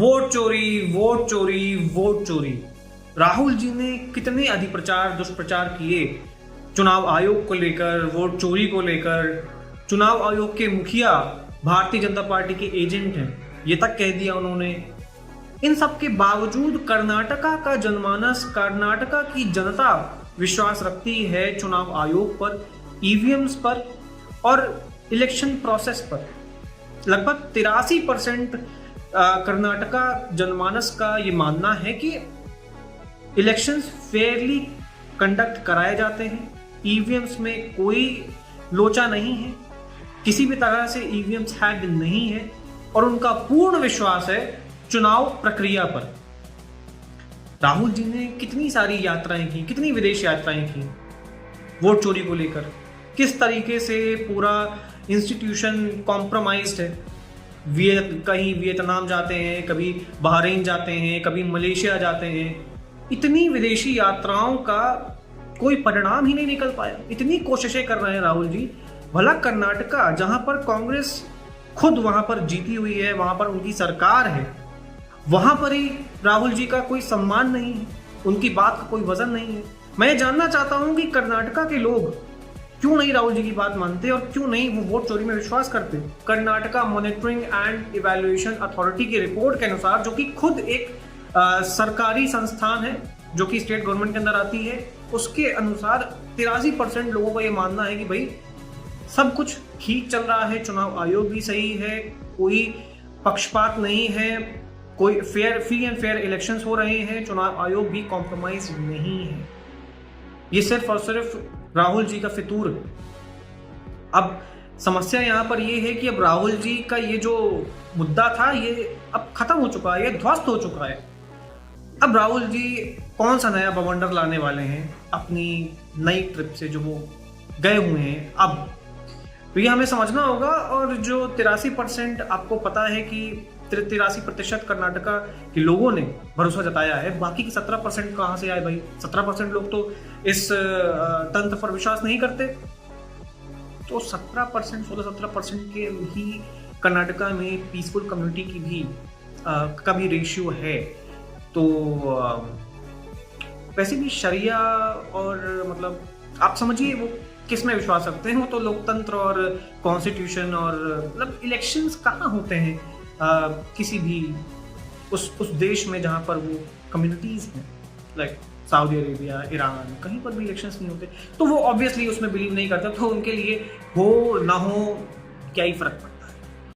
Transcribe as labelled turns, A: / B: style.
A: Vote चोरी, vote चोरी, vote चोरी। राहुल जी ने कितने अधिप्रचार दुष्प्रचार किए चुनाव आयोग को लेकर, वोट चोरी को लेकर। चुनाव आयोग के मुखिया भारतीय जनता पार्टी के एजेंट हैं, ये तक कह दिया उन्होंने। इन सब के बावजूद कर्नाटका का जनमानस, कर्नाटका की जनता विश्वास रखती है चुनाव आयोग पर, ईवीएम्स पर और इलेक्शन प्रोसेस पर। लगभग 83% कर्नाटका जनमानस का ये मानना है कि इलेक्शंस फेयरली कंडक्ट कराए जाते हैं, ईवीएम्स में कोई लोचा नहीं है, किसी भी तरह से ईवीएम्स हैक्ड नहीं है और उनका पूर्ण विश्वास है चुनाव प्रक्रिया पर। राहुल जी ने कितनी सारी यात्राएं की, कितनी विदेश यात्राएं की वोट चोरी को लेकर, किस तरीके से पूरा इंस्टीट्यूशन कॉम्प्रोमाइज्ड है। कहीं वियतनाम जाते हैं, कभी बहरीन जाते हैं, कभी मलेशिया जाते हैं। इतनी विदेशी यात्राओं का कोई परिणाम ही नहीं निकल पाया। इतनी कोशिशें कर रहे हैं राहुल जी। भला कर्नाटका, जहां पर कांग्रेस खुद वहां पर जीती हुई है, वहां पर उनकी सरकार है, वहां पर ही राहुल जी का कोई सम्मान नहीं है, उनकी बात का कोई वजन नहीं है। मैं जानना चाहता हूं कि कर्नाटका के लोग क्यों नहीं राहुल जी की बात मानते और क्यों नहीं वो वोट चोरी में विश्वास करते। Karnataka monitoring and evaluation authority की रिपोर्ट के अनुसार, जो कि खुद एक सरकारी संस्थान है जो कि स्टेट गवर्नमेंट के अंदर आती है, उसके अनुसार 83% लोगों का ये मानना है कि भाई सब कुछ ठीक चल रहा है, चुनाव आयोग भी सही है, कोई पक्षपात नहीं है, कोई फ्री एंड फेयर इलेक्शंस हो रहे हैं, चुनाव आयोग भी कॉम्प्रोमाइज नहीं है। ये सिर्फ और सिर्फ राहुल जी का फितूर है। अब समस्या यहाँ पर ये है कि अब राहुल जी का ये जो मुद्दा था ये अब खत्म हो चुका है, ये ध्वस्त हो चुका है। अब राहुल जी कौन सा नया बवंडर लाने वाले हैं अपनी नई ट्रिप से जो वो गए हुए हैं अब, तो ये हमें समझना होगा। और जो 83% आपको पता है कि 83% कर्नाटका के लोगों ने भरोसा जताया है, बाकी के 17% कहाँ से आए भाई? 17% लोग तो इस तंत्र पर विश्वास नहीं करते। तो 17%, 16-17% के ही कर्नाटका में पीसफुल कम्युनिटी की भी का भी रेशियो है। तो वैसे भी शरिया और मतलब आप समझिए वो किस में विश्वास रखते हैं, वो तो लोकतंत्र और कॉन्स्टिट्यूशन और मतलब इलेक्शंस कहाँ होते हैं किसी भी उस देश में जहाँ पर वो कम्युनिटीज हैं, लाइक सऊदी अरेबिया, ईरान, कहीं पर भी इलेक्शंस नहीं होते। तो वो ऑब्वियसली उसमें बिलीव नहीं करते, तो उनके लिए हो ना हो क्या ही फर्क पड़ता है।